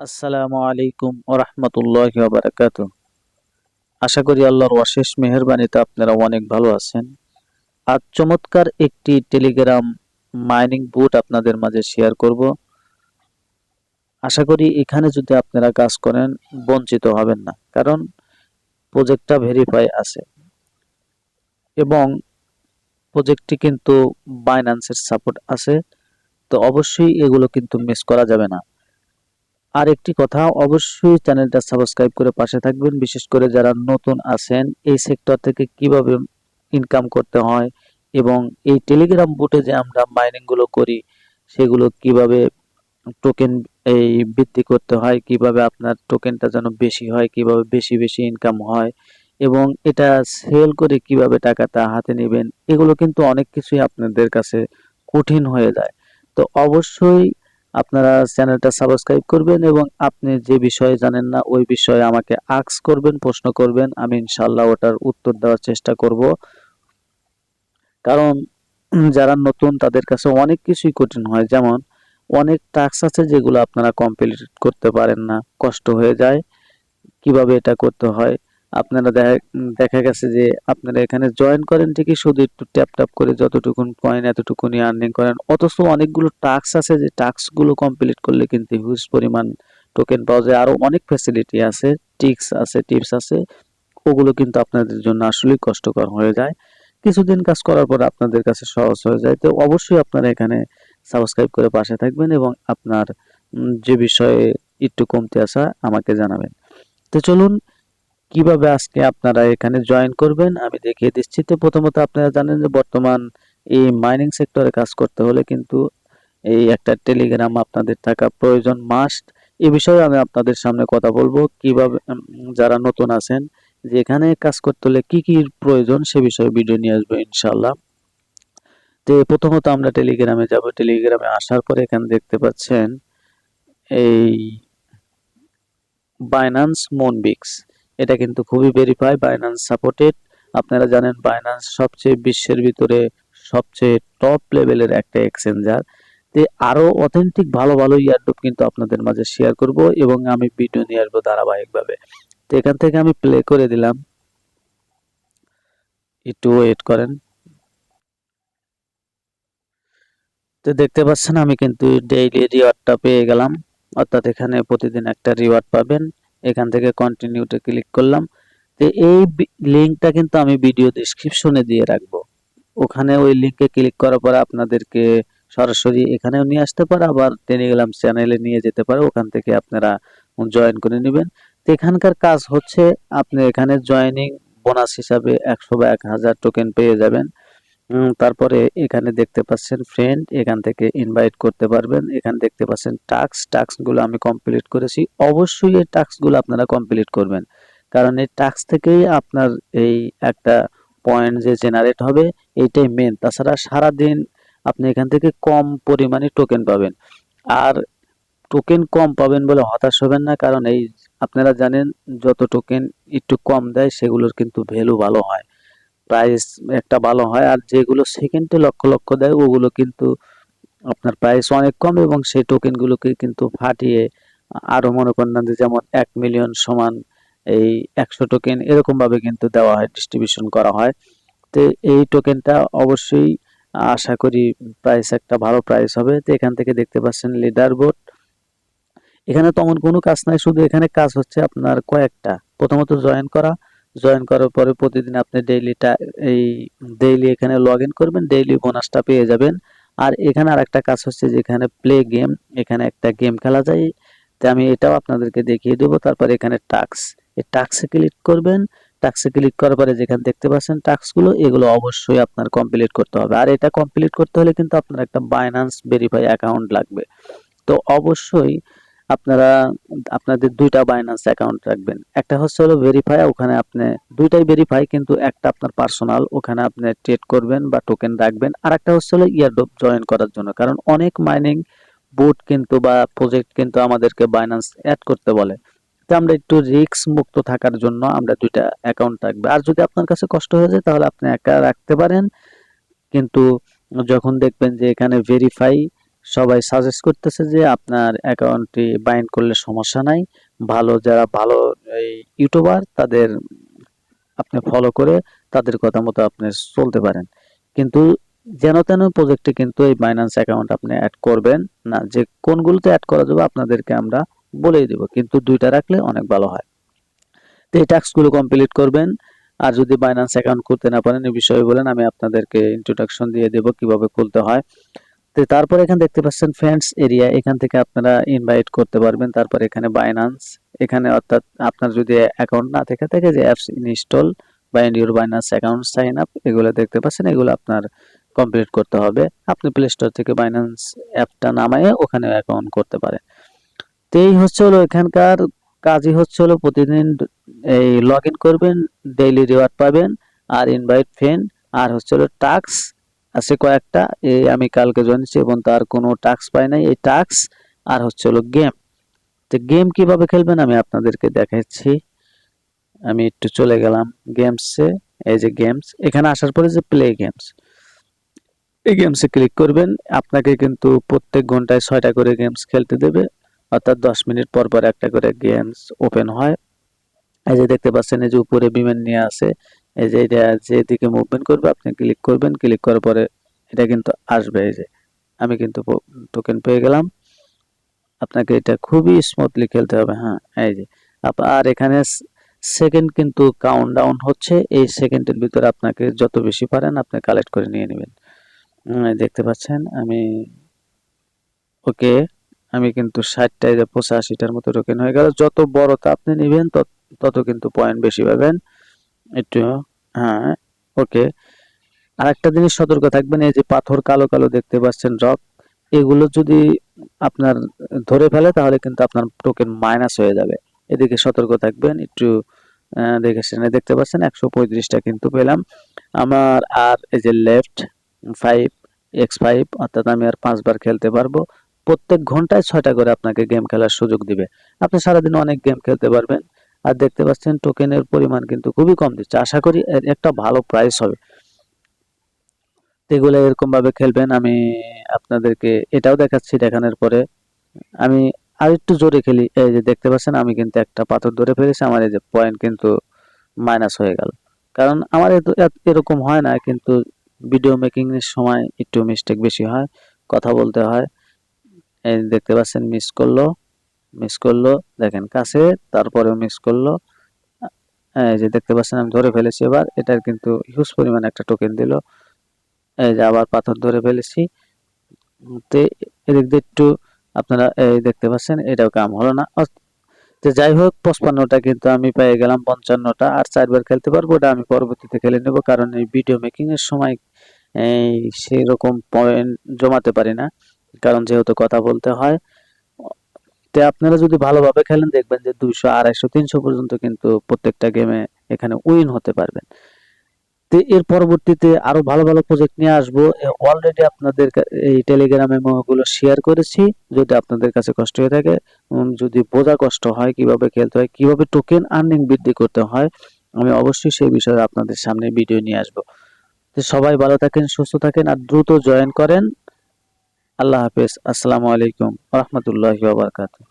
আসসালামু আলাইকুম ওয়া রাহমাতুল্লাহি ওয়া বারাকাতুহু। আশা করি আল্লাহর অশেষ মেহেরবানিতে আপনারা অনেক ভালো আছেন। আজ চমৎকার একটি টেলিগ্রাম মাইনিং বুট আপনাদের মাঝে শেয়ার করব। আশা করি এখানে যদি আপনারা কাজ করেন বঞ্চিত হবেন না, কারণ প্রজেক্টটা ভেরিফাই আছে এবং প্রজেক্টটি কিন্তু বাইন্যান্সের সাপোর্ট আছে। তো অবশ্যই এগুলো কিন্তু মিস করা যাবে না। আর একটি কথা, অবশ্যই চ্যানেলটা সাবস্ক্রাইব করে পাশে থাকবেন। বিশেষ করে যারা নতুন আছেন, এই সেক্টর থেকে কিভাবে ইনকাম করতে হয় এবং এই টেলিগ্রাম বুটে যে আমরা মাইনিং গুলো করি সেগুলো কিভাবে টোকেন এই বৃদ্ধি করতে হয়, কিভাবে আপনার টোকেনটা যেন বেশি হয়, কিভাবে বেশি বেশি ইনকাম হয় এবং এটা সেল করে কিভাবে টাকাটা হাতে নেবেন, এগুলো কিন্তু অনেক কিছুই আপনাদের কাছে কঠিন হয়ে যায়। তো অবশ্যই আপনারা চ্যানেলটা সাবস্ক্রাইব করবেন এবং আপনি যে বিষয়ে জানেন না ওই বিষয়ে আমাকে আস্ক করবেন, প্রশ্ন করবেন, আমি ইনশাল্লাহ ওটার উত্তর দেওয়ার চেষ্টা করব। কারণ যারা নতুন তাদের কাছে অনেক কিছুই কঠিন হয়, যেমন অনেক টাস্ক আছে যেগুলো আপনারা কমপ্লিট করতে পারেন না, কষ্ট হয়ে যায় কিভাবে এটা করতে হয়। আপনারা দেখা গেছে যে আপনারা এখানে জয়েন করেন ঠিকই, শুধু একটু ট্যাপ ট্যাপ করে যতটুকুন পয়েন্ট এতটুকুনি আর্নিং করেন, অথচ অনেকগুলো টাস্ক আছে যে টাস্কগুলো কমপ্লিট করলে কিন্তু হিউজ পরিমাণ টোকেন পাওয়া যায়। আরো অনেক ফ্যাসিলিটি আছে, টিপস আছে, ওগুলো কিন্তু আপনাদের জন্য আসলেই কষ্টকর হয়ে যায়। কিছুদিন কাজ করার পর আপনাদের কাছে সহজ হয়ে যায়। তো অবশ্যই আপনারা এখানে সাবস্ক্রাইব করে পাশে থাকবেন এবং আপনার যে বিষয়ে একটু কমতি আসা আমাকে জানাবেন। তো চলুন কিভাবে আজকে আপনারা এখানে জয়েন করবেন আমি দেখিয়ে দিচ্ছি। তো প্রথমত আপনারা জানেন যে বর্তমান এই মাইনিং সেক্টরে কাজ করতে হলে কিন্তু এই একটা টেলিগ্রাম আপনাদের থাকা প্রয়োজন, মাস্ট। এই বিষয়ে আমি আপনাদের সামনে কথা বলবো কিভাবে যারা নতুন আছেন যে এখানে কাজ করতে হলে কি কি প্রয়োজন সে বিষয়ে ভিডিও নিয়ে আসবো ইনশাল্লাহ। তো প্রথমত আমরা টেলিগ্রামে যাব। টেলিগ্রামে আসার পরে এখানে দেখতে পাচ্ছেন এই বাইন্যান্স মুনবিক্স, এটা কিন্তু খুবই ভেরিফাই, বাইন্যান্স সাপোর্টেড। আপনারা জানেন বাইন্যান্স সবচেয়ে বিশ্বের ভিতরে সবচেয়ে টপ লেভেলের একটা এক্সচেঞ্জার। তে আরো অথেন্টিক ভালো ভালো ইয়ারড্রপ কিন্তু আপনাদের মাঝে শেয়ার করব এবং আমি ভিডিও নিয়ে আসবো ধারাবাহিকভাবে। তো এখান থেকে আমি প্লে করে দিলাম, একটু ওয়েট করেন। তো দেখতে পাচ্ছেন আমি কিন্তু ডেইলি রিওয়ার্ডটা পেয়ে গেলাম, অর্থাৎ এখানে প্রতিদিন একটা রিওয়ার্ড পাবেন। এখান থেকে কন্টিনিউতে ক্লিক করলাম। তো এই লিঙ্কটা কিন্তু আমি ভিডিও ডেসক্রিপশনে দিয়ে রাখবো। ওখানে ওই লিঙ্কে ক্লিক করার পরে আপনাদেরকে সরাসরি এখানেও নিয়ে আসতে পারে, আবার টেলিগ্রাম চ্যানেলে নিয়ে যেতে পারে, ওখান থেকে আপনারা জয়েন করে নেবেন। তো এখানকার কাজ হচ্ছে আপনি এখানে জয়েনিং বোনাস হিসাবে 100 বা 1000 টোকেন পেয়ে যাবেন। তারপরে এখানে দেখতে পাচ্ছেন ফ্রেন্ড, এখান থেকে ইনভাইট করতে পারবেন। এখানে দেখতে পাচ্ছেন টাস্ক গুলো আমি কমপ্লিট করেছি। অবশ্যই এই টাস্ক গুলো আপনারা কমপ্লিট করবেন, কারণ এই টাস্ক থেকেই আপনার এই একটা পয়েন্ট যে জেনারেট হবে এইটাই মেন। তাছাড়া সারাদিন আপনি এখান থেকে কম পরিমাণে টোকেন পাবেন। আর টোকেন কম পাবেন বলে হতাশ হবেন না, কারণ এই আপনারা জানেন যত টোকেন একটু কম দেয় সেগুলোর কিন্তু ভ্যালু ভালো হয়, প্রাইস একটা ভালো হয়। আর যেগুলো সেকেন্ডে লক্ষ লক্ষ দেয় ওগুলো কিন্তু আপনার প্রাইস অনেক কম এবং সেই টোকেন গুলোকে কিন্তু ফাটিয়ে আরো মনে করেন না যে যেমন 1 মিলিয়ন সমান এই 100 টোকেন এরকম ভাবে কিন্তু দেওয়া হয়, ডিস্ট্রিবিউশন করা হয়। তো এই টোকেনটা অবশ্যই আশা করি প্রাইস একটা ভালো প্রাইস হবে। তো এখান থেকে দেখতে পাচ্ছেন লিডার বোর্ড, এখানে তেমন কোনো কাজ নাই, শুধু এখানে কাজ হচ্ছে আপনার কয়েকটা। প্রথমত জয়েন করা, জয়েন করার পরে প্রতিদিন আপনি এই ডেইলি এখানে লগ ইন করবেন, ডেইলি বোনাসটা পেয়ে যাবেন। আর এখানে আরেকটা কাজ হচ্ছে যেখানে প্লে গেম, এখানে একটা গেম খেলা যায়। তো আমি এটাও আপনাদেরকে দেখিয়ে দেবো। তারপর এখানে টাস্ক, এই টাস্কে ক্লিক করবেন। টাস্কে ক্লিক করার পরে যেখানে দেখতে পাচ্ছেন টাস্কগুলো, এগুলো অবশ্যই আপনার কমপ্লিট করতে হবে। আর এটা কমপ্লিট করতে হলে কিন্তু আপনার একটা বাইন্যান্স ভেরিফাই অ্যাকাউন্ট লাগবে। তো অবশ্যই আপনারা আপনাদের দুইটা বাইন্যান্স অ্যাকাউন্ট রাখবেন। একটা হচ্ছে হলো ভেরিফাই, ওখানে আপনি দুইটাই ভেরিফাই, কিন্তু একটা আপনার পার্সোনাল, ওখানে আপনি ট্রেড করবেন বা টোকেন রাখবেন। আর একটা হচ্ছে হলো ইয়ারড্রপ জয়েন করার জন্য, কারণ অনেক মাইনিং বুট কিন্তু বা প্রজেক্ট কিন্তু আমাদেরকে বাইন্যান্স অ্যাড করতে বলে। তো আমরা একটু রিস্ক মুক্ত থাকার জন্য আমরা দুইটা অ্যাকাউন্ট রাখবো। আর যদি আপনার কাছে কষ্ট হয়ে যায় তাহলে আপনি একা রাখতে পারেন, কিন্তু যখন দেখবেন যে এখানে ভেরিফাই সবাই সাজেস্ট করতেছে যে আপনার অ্যাকাউন্টটি বাইন্ড করলে সমস্যা নাই। যারা ভালো এই ইউটিউবার তাদের আপনি ফলো করে তাদের কথা মতো আপনি চলতে পারেন। কিন্তু যেন তেন প্রজেক্টে কিন্তু এই বাইন্যান্স অ্যাকাউন্ট আপনি অ্যাড করবেন না। যে কোনগুলোতে অ্যাড করা যাবে আপনাদেরকে আমরা বলেই দেব, কিন্তু 2টা রাখলে অনেক ভালো হয়। তো এই টাস্কগুলো কমপ্লিট করবেন। আর যদি বাইন্যান্স অ্যাকাউন্ট খুলতে না পারেন এই বিষয়ে বলেন, আমি আপনাদেরকে ইন্ট্রোডাকশন দিয়ে দেব কিভাবে খুলতে হয়। তো তারপর এখানে দেখতে পাচ্ছেন ফ্রেন্ডস এরিয়া, এখান থেকে আপনারা ইনভাইট করতে পারবেন। তারপর এখানে বাইন্যান্স, এখানে অর্থাৎ আপনার যদি অ্যাকাউন্ট না থেকে যে অ্যাপস ইনস্টল বা your Binance account sign up, এগুলো দেখতে পাচ্ছেন, এগুলো আপনার কমপ্লিট করতে হবে। আপনি প্লে স্টোর থেকে বাইন্যান্স অ্যাপটা নামায়ে ওখানে অ্যাকাউন্ট করতে পারেন। তো এই হলো এখানকার কাজই হলো প্রতিদিন এই লগ ইন করবেন, ডেইলি রিওয়ার্ড পাবেন, আর ইনভাইট ফ্রেন্ড, আর হলো টাস্ক আছে কয়েকটা। এই আমি কালকে জয়েন করেছি এবং তার কোনো টাস্ক পাই নাই। এই টাস্ক আর হলো গেম। তো গেম কিভাবে খেলবেন আমি আপনাদেরকে দেখাচ্ছি। আমি একটু চলে গেলাম গেমসে। এই যে গেমস, এখানে আসার পরে যে প্লে গেমস, এই গেমসে ক্লিক করবেন। আপনাকে কিন্তু প্রত্যেক ঘন্টায় 6টা করে গেমস খেলতে দেবে, অর্থাৎ 10 মিনিট পর পর একটা করে গেমস ওপেন হয়। এই যে দেখতে পাচ্ছেন, এই যে উপরে বিমান নিয়ে আছে, এই যে এটা যেদিকে মুভমেন্ট করবে আপনি ক্লিক করবেন। ক্লিক করার পরে এটা কিন্তু আসবে। এই যে আমি কিন্তু টোকেন পেয়ে গেলাম। আপনাকে এটা খুবই স্মুথলি খেলতে হবে। হ্যাঁ, এই যে আর এখানে সেকেন্ড কিন্তু কাউন্টডাউন হচ্ছে। এই সেকেন্ডের ভিতরে আপনাকে যত বেশি পারেন আপনি কালেক্ট করে নিয়ে নেবেন। দেখতে পাচ্ছেন ওকে, আমি কিন্তু 60টায় 85টার মতো টোকেন হয়ে গেল। যত বড়টা আপনি নেবেন তত কিন্তু পয়েন্ট বেশি পাবেন। একটু, হ্যাঁ, ওকে। আরেকটা জিনিস সতর্ক থাকবেন, এই যে পাথর কালো কালো দেখতে পাচ্ছেন রক, এগুলো যদি আপনার ধরে ফেলে তাহলে কিন্তু আপনার টোকেন মাইনাস হয়ে যাবে। এদিকে সতর্ক থাকবেন একটু। দেখে শুনে দেখতে পাচ্ছেন 135টা কিন্তু পেলাম আমার। আর এই যে লেফট 5x5, অর্থাৎ আমি আর 5বার খেলতে পারবো। প্রত্যেক ঘন্টায় 6টা করে আপনাকে গেম খেলার সুযোগ দিবে। আপনি সারাদিন অনেক গেম খেলতে পারবেন। আর দেখতে পাচ্ছেন টোকেনের পরিমাণ কিন্তু খুবই কম দিচ্ছে। আশা করি এর একটা ভালো প্রাইস হবে। এগুলো এরকম ভাবে খেলবেন। আমি আপনাদেরকে এটাও দেখাচ্ছি। দেখানোর পরে আমি আরেকটু জোরে খেলি। এই যে দেখতে পাচ্ছেন আমি কিন্তু একটা পাথর ধরে ফেলেছি, আমার এই যে পয়েন্ট কিন্তু মাইনাস হয়ে গেল। কারণ আমার এরকম হয় না, কিন্তু ভিডিও মেকিং এর সময় একটু মিস্টেক বেশি হয়, কথা বলতে হয়। এই দেখতে পাচ্ছেন মিস করলো, দেখেন কাছে, তারপরেও মিস করলো। এই যে দেখতে পাচ্ছেন আমি ধরে ফেলেছি। এবার এটার কিন্তু হিউজ পরিমাণ একটা টোকেন দিল। এই যে আবার পাথর ধরে ফেলেছি। তো এদিক দিয়ে একটু আপনারা এই দেখতে পাচ্ছেন এটাও কাম হলো না। তো যাই হোক, 55টা কিন্তু আমি পেয়ে গেলাম, 55টা। আর 4বার খেলতে পারবো, ওটা আমি পরবর্তীতে খেলে নেব। কারণ এই ভিডিও মেকিং এর সময় এই সেই রকম পয়েন্ট জমাতে পারি না, কারণ যেহেতু কথা বলতে হয়। তো আপনারা যদি ভালোভাবে খেলেন দেখবেন যে 200, 250, 300 পর্যন্ত কিন্তু প্রত্যেকটা গেমে এখানে উইন হতে পারবেন। তো এর পরবর্তীতে আরো ভালো ভালো প্রজেক্ট নিয়ে আসবো। অলরেডি আপনাদের এই টেলিগ্রামে গুলো শেয়ার করেছি। যদি আপনাদের কাছে কষ্ট হয়ে থাকে, যদি বোঝা কষ্ট হয় কিভাবে খেলতে হয়, কিভাবে টোকেন আর্নিং বৃদ্ধি করতে হয়, আমি অবশ্যই সেই বিষয়ে আপনাদের সামনে ভিডিও নিয়ে আসবো। তো সবাই ভালো থাকেন, সুস্থ থাকেন, আর দ্রুত জয়েন করেন। আল্লাহ হাফেজ। আসসালামু আলাইকুম ওয়া রাহমাতুল্লাহি ওয়া বারাকাতুহু।